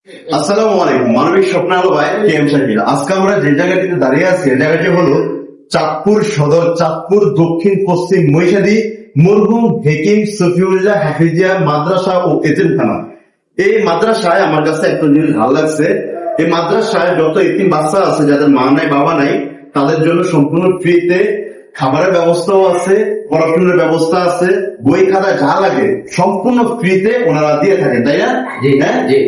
আসসালামু আলাইকুম। মানবিক স্বপ্নালয় কেএম শাকিল। আজকে আমরা যে জায়গাটিতে দাঁড়িয়ে আছি এই জায়গাটি হলো চাঁদপুর সদর, চাঁদপুর দক্ষিণ পশ্চিম মহিষাদী মরহুম হেকিম সফিউল্লাহ হাফিজিয়া মাদ্রাসা ও এতিমখানা। এই মাদ্রাসায় আমার কাছে একটা জিনিস ভালো লাগছে, এই মাদ্রাসায় যত এতিম বাচ্চা আছে যাদের মা নাই বাবা নাই তাদের জন্য সম্পূর্ণ ফ্রিতে খাবারের ব্যবস্থাও আছে, পড়াশোনার ব্যবস্থা আছে, বই খাতা যা লাগে সম্পূর্ণ ফ্রিতে ওনারা দিয়ে থাকেন, তাই না? জি হ্যাঁ, জি।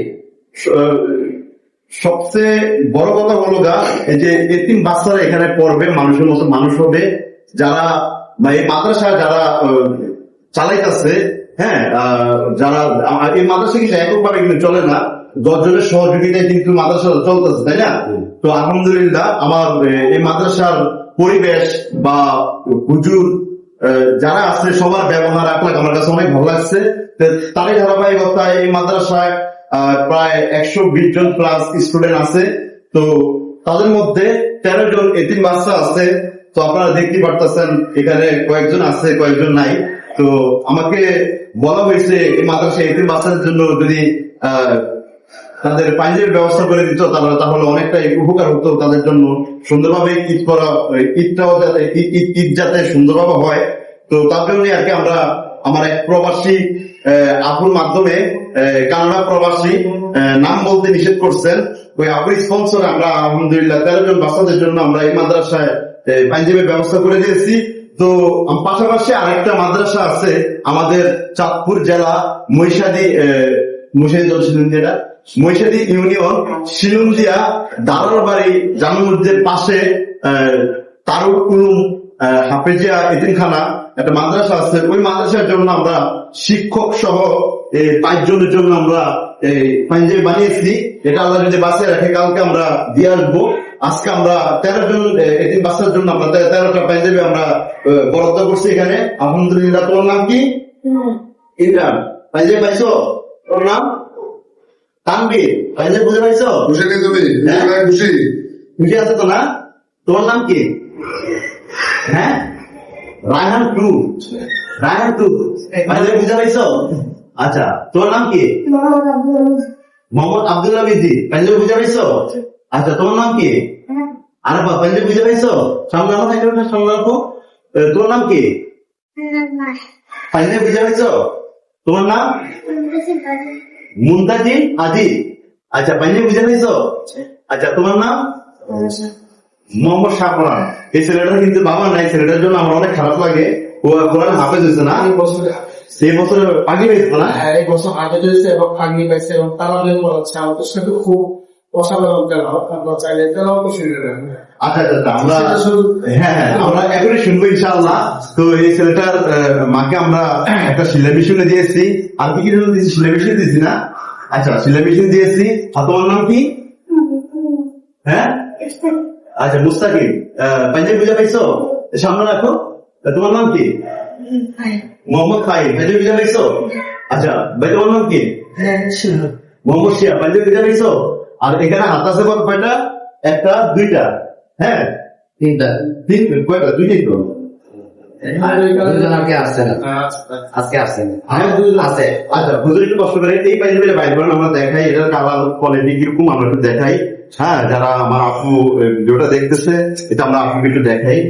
সবচেয়ে বড় কথা হলো এই যে এতিম বাচ্চারা এখানে পড়বে, মানুষের মতো মানুষ হবে। যারা বা এই মাদ্রাসা যারা চালাইতেছে, হ্যাঁ, যারা এই মাদ্রাসা কিন্তু এককভাবে কিন্তু চলে না, 10 জনের সহযোগিতায় কিন্তু মাদ্রাসা চলতেছে, তাই না? তো আলহামদুলিল্লাহ আমার এই মাদ্রাসার পরিবেশ বা হুজুর যারা আছে সবার ব্যবহার আখলাক আমার কাছে অনেক ভালো লাগছে। তারই ধারাবাহিকতায় এই মাদ্রাসায় প্রায় 120 জন প্লাস স্টুডেন্ট আছে। তো তাদের মধ্যে 13 জন এতিম বাচ্চা আছে। তো আপনারা দেখতে পারতেছেন এখানে কয়েকজন আছে কয়েকজন নাই। তো আমাকে বলা হয়েছে এই মাদ্রাসায় এতিম বাচ্চাদের জন্য যদি তাদের পাঞ্জাবির ব্যবস্থা করে দিত তাহলে অনেকটাই উপকার হতো তাদের জন্য। সুন্দরভাবে ঈদ করা, ঈদটাও যাতে ঈদ যাতে সুন্দরভাবে হয়, তো তার জন্য আর কি আমরা আমার এক প্রবাসী আপুর মাধ্যমে, কানাডা প্রবাসী, নাম বলতে নিষেধ করছেন, ওই আপুর স্পন্সরে আমরা আলহামদুলিল্লাহ 13 জন বাচ্চাদের জন্য আমরা এই মাদ্রাসায় পাঞ্জাবির ব্যবস্থা করে দিয়েছি। তো পাশাপাশি আরেকটা মাদ্রাসা আছে আমাদের চাঁদপুর জেলা মহিষাদী ইউনিয়ন শিলুন্দিয়া দারোয়ারবাড়ি জামে মসজিদের পাশে তারুল উলুম হাফেজিয়া এতিমখানা একটা মাদ্রাসা আছে। ওই মাদ্রাসার জন্য আমরা শিক্ষক সহ 5 জনের জন্য আমরা পাঞ্জাবি বানিয়েছি। এটা আল্লাহ যদি বাঁচিয়ে রাখে কালকে আমরা দিয়ে আসবো। আজকে আমরা 13 জন এতিম বাচ্চার জন্য আমরা 13টা পাঞ্জাবি আমরা বরাদ্দ করছি এখানে। আলহামদুলিল্লাহ। তোমার নাম কি? ইমরান। পাঞ্জাবি পাইছো? তোর নাম তানভীর। পাঞ্জাবি বুঝে পাইছো? খুশি নেই তুমি? খুশি খুশি আছে তো না? তোমার নাম কি? হ্যাঁ, রায়হান টু। রায়হান টু পাঞ্জাবি বুঝে পাইছো? আচ্ছা, তোমার নাম কি? মোহাম্মদ আব্দুল হামিদ। পাঞ্জাবি বুঝে পাইছো? আচ্ছা, তোমার নাম কি? আরাফা। পাঞ্জাবি বুঝে পাইছো? সামনে রাখো। তোমার নাম কি? পাঞ্জাবি বুঝে পাইছো? তোমার নাম? মুনতাজিন আজি। আচ্ছা, পাঞ্জাবি বুঝে পাইছো? আচ্ছা, তোমার নাম? মোহাম্মদ শাহরান। এই ছেলেটার কিন্তু বাবা নাই, ছেলেটার জন্য আমার অনেক খারাপ লাগে। ও কোরআন হাফেজ হয়েছে না? এই বছর আগে হয়েছে না? হ্যাঁ, এই বছর আগে হয়েছে এবং আগে পাইছে এবং তারা বলছে আমাদের সাথে খুব অসাধারণ তেলাওয়াত। আপনারা চাইলে তেলাওয়াতও শুনে নেবেন। আচ্ছা, আমরা আমরা এখনই শুনবো ইনশাআল্লাহ। তো এই ছেলেটার মাকে আমরা একটা সেলাই মেশিনে দিয়েছি। আর কি জন্য দিয়েছি? সেলাই মেশিন দিয়েছি না? আচ্ছা, সেলাই মেশিন দিয়েছি। আর তোমার নাম কি? হ্যাঁ, আচ্ছা, মুস্তাকিম। পাঞ্জাবি বুঝে পাইছো? সামনে রাখো। তোমার নাম কি? মোহাম্মদ ফাহিম। পাঞ্জাবি বুঝে পাইছো? আচ্ছা ভাই, তোমার নাম কি? মোহাম্মদ শিয়া। পাঞ্জাবি বুঝে পাইছো? আর এখানে হাত আছে কয়টা? একটা, দুইটা, হ্যাঁ, তিনটা। কয়টা? দুইটাই তো। আজকে আসছেন আছে। আচ্ছা, হুজুর একটু কষ্ট করে এই পাঞ্জাবিটা বাইর করেন, আমরা দেখাই এটার কালার কোয়ালিটি কিরকম আমরা একটু দেখাই। হ্যাঁ, যারা আমার আপু যেটা দেখতেছে এটা আমরা আপুকে একটু দেখাই।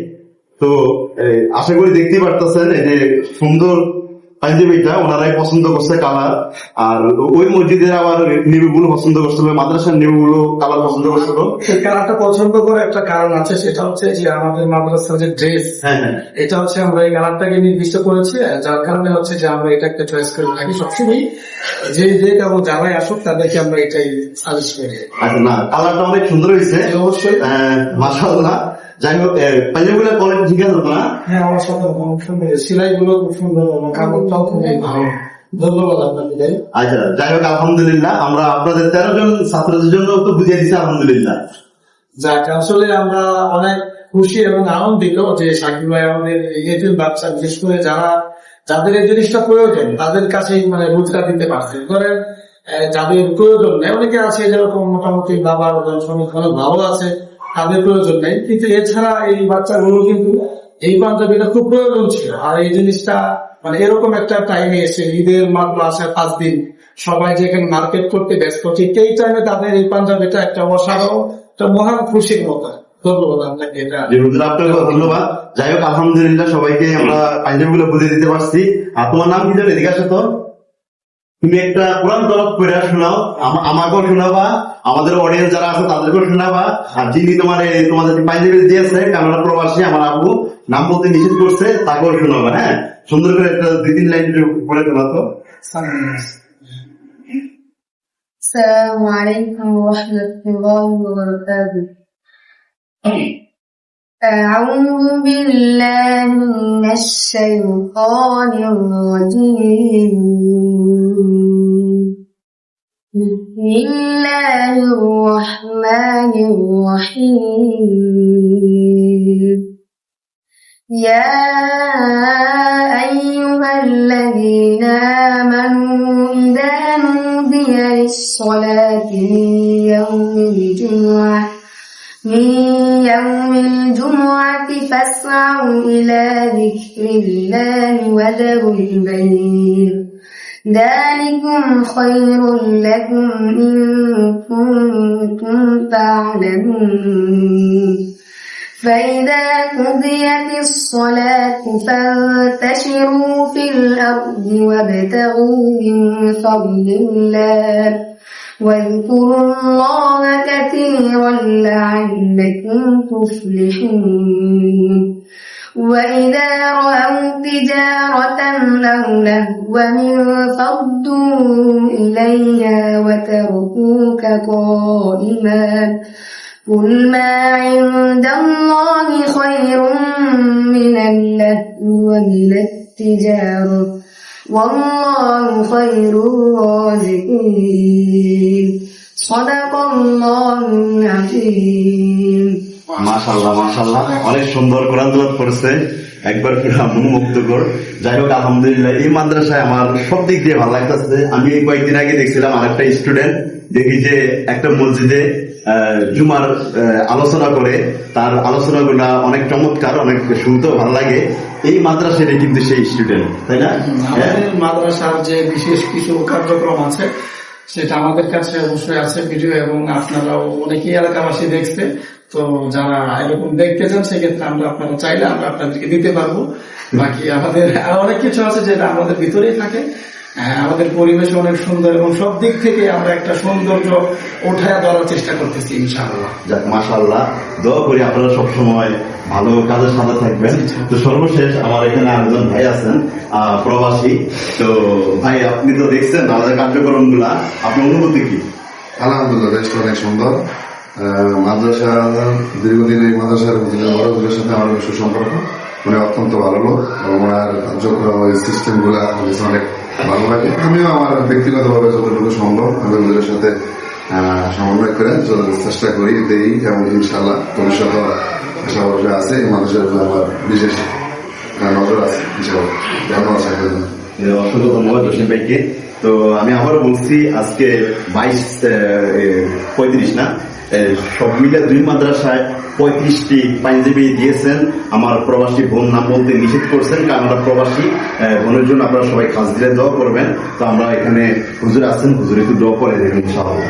তো আশা করি দেখতেই পারতেছেন এই যে সুন্দর পাঞ্জাবিটা ওনারাই পছন্দ করছে কালার। আর ওই মসজিদের আবার নেভিগুলো পছন্দ করছিল, মাদ্রাসার নেভিগুলো কালার পছন্দ করছিল। এই কালারটা পছন্দ করে একটা কারণ আছে, সেটা হচ্ছে যে আমাদের মাদ্রাসার যে ড্রেস, এটা হচ্ছে আমরা এই কালারটাকে নির্দিষ্ট করেছি, যার কারণে হচ্ছে যে আমরা এটা একটা চয়েস করে থাকি সবসময়। যে কেবল যারাই আসুক তাদেরকে আমরা এটাই সাজেস্ট করি। আচ্ছা, না কালারটা অনেক সুন্দর হয়েছে অবশ্যই, মাশাআল্লাহ। যাই হোক, পাঞ্জাবিগুলোর কোয়ালিটি ঠিক আছে না? হ্যাঁ, আমার সাথে সুন্দর, সেলাই গুলো খুব সুন্দর, কাপড়টাও খুবই ভালো। ধন্যবাদ আপনাকে। আচ্ছা, যাই হোক আলহামদুলিল্লাহ, আমরা আপনাদের 13 জন ছাত্রদের জন্য তো বুঝিয়ে দিচ্ছি আলহামদুলিল্লাহ। যাক, আসলে আমরা অনেক খুশি এবং আনন্দিত যে শাকিব ভাই আমাদের এতিম বাচ্চা, বিশেষ করে যাদের এই জিনিসটা প্রয়োজন তাদের কাছেই মানে রোজগার দিতে পারছে। ধরেন যাদের প্রয়োজন নেই, অনেকে আছে যেরকম মোটামুটি বাবার শ্রমিক অনেক ভালো আছে, তাদের প্রয়োজন নেই, কিন্তু এছাড়া এই বাচ্চাগুলো কিন্তু এই পাঞ্জাবিটা খুব প্রয়োজন ছিল। আর এই জিনিসটা মানে এরকম একটা টাইমে এসে ঈদের মাত্র আসে 5 দিন, সবাই যে এখানে মার্কেট করতে ব্যস্ত, ঠিক এই টাইমে তাদের এই পাঞ্জাবিটা একটা অসাধারণ, একটা মহান খুশির মতো। ধন্যবাদ আপনাকে। এটা জি হুজুর, আপনাকে ধন্যবাদ। যাই হোক, আলহামদুলিল্লাহ সবাইকে আমরা পাঞ্জাবিগুলো বুঝে দিতে পারছি। আর তোমার নাম কি জানো? এদিকে আসো তো। তুমি একটা কোরআন তরফ করে শোনাও, আমাকেও শোনাবা, আমাদের অডিয়েন্স যারা আছে তাদেরকেও শোনাবা। আর যিনি তোমাদের পাঞ্জাবি দিয়েছে কানাডা প্রবাসী, আমার আব্বু নাম বলতে নিষেধ করছে, তাকেও শোনাবা। হ্যাঁ, সুন্দর করে একটা 2-3 লাইন পড়ে শোনাতো। السلام عليكم ورحمة الله وبركاته. أعوذ بالله من الشيطان الرجيم. بسم الله الرحمن الرحيم. يا أيها الذين آمنوا إذا نودي للصلاة من يوم الجمعة فاسعوا إلى ذكر الله وذروا البيع ذلكم خير لكم إن كنتم تعلمون. فإذا قضيت الصلاة فانتشروا في الأرض وابتغوا من فضل الله واذكروا الله كثيرا لعلكم تفلحون. وإذا رأوا تجارة أو لهوا انفضوا إليها وتركوك قائما. قل ما عند الله خير من اللهو ومن التجارة والله خير الرازقين. صدق الله العظيم. মাশাআল্লাহ মাশাআল্লাহ, অনেক সুন্দর কোরআন তেলাওয়াত করছে, একবার পুরো মনোমুগ্ধকর। যাই হোক, আলহামদুলিল্লাহ এই মাদ্রাসায় আমার সব দিক দিয়ে ভালো লাগতেছে। আমি কয়েকদিন আগে দেখছিলাম আরেকটা স্টুডেন্ট, দেখি যে একটা মসজিদে জুমার আলোচনা করে, তার আলোচনাগুলা অনেক চমৎকার, অনেক শুনতেও ভালো লাগে। এই মাদ্রাসায় কিন্তু সেই স্টুডেন্ট, তাই না? আমাদের মাদ্রাসার যে বিশেষ কিছু কার্যক্রম আছে সেটা আমাদের কাছে অবশ্যই আছে ভিডিও, এবং আপনারাও অনেকেই এলাকাবাসী দেখছে। তো যারা এরকম দেখতে চান সেক্ষেত্রে আপনারা চাইলে আমরা আপনাদেরকে দিতে পারবো। বাকি আমাদের আরো অনেক কিছু আছে যেটা আমাদের ভিতরেই থাকে। আমাদের পরিবেশ অনেক সুন্দর এবং সব দিক থেকে আমরা একটা সৌন্দর্য ওঠায় ধরার চেষ্টা করতেছি ইনশাআল্লাহ। যাক, মাশাআল্লাহ, দোয়া করি আপনারা সবসময় ভালো কাজের সাথে থাকবেন। তো সর্বশেষ আমার এখানে আরেকজন ভাই আছেন, প্রবাসী। তো ভাই, আপনি তো দেখছেন আমাদের কার্যক্রম গুলা, আপনার অনুভূতি কি? আলহামদুলিল্লাহ, দেশটা অনেক সুন্দর। মাদ্রাসা দীর্ঘদিন এই মাদ্রাসার বড়দের সাথে আমার সুসম্পর্ক, মানে অত্যন্ত ভালো লোক, এবং ওনার কার্যক্রম সিস্টেম গুলা অনেক ভালো লাগে। আমিও আমার ব্যক্তিগতভাবে যতটুকু সম্ভব আমি ওদের সাথে সমন্বয় করে চেষ্টা করি, দেই, এবং ইনশাল্লাহ ভবিষ্যতে আশা ভরসা আছে এই মানুষের আমার বিশেষ নজর আছে ইনশাল্লাহ। ধন্যবাদ থাকবেন। অসংখ্য ধন্যবাদ জসিম ভাইকে। তো আমি আবারও বলছি, আজকে 22-35 না, সব মিলে 2 মাদ্রাসায় 35টি পাঞ্জাবি দিয়েছেন। আমার প্রবাসী বোন নাম বলতে নিষেধ করছেন, কারণ আমরা প্রবাসী বোনের জন্য আপনারা সবাই খাস দিলে দোয়া করবেন। তো আমরা এখানে হুজুর আছেন, হুজুর একটু দোয়া করে দেবেন ইনশাআল্লাহ।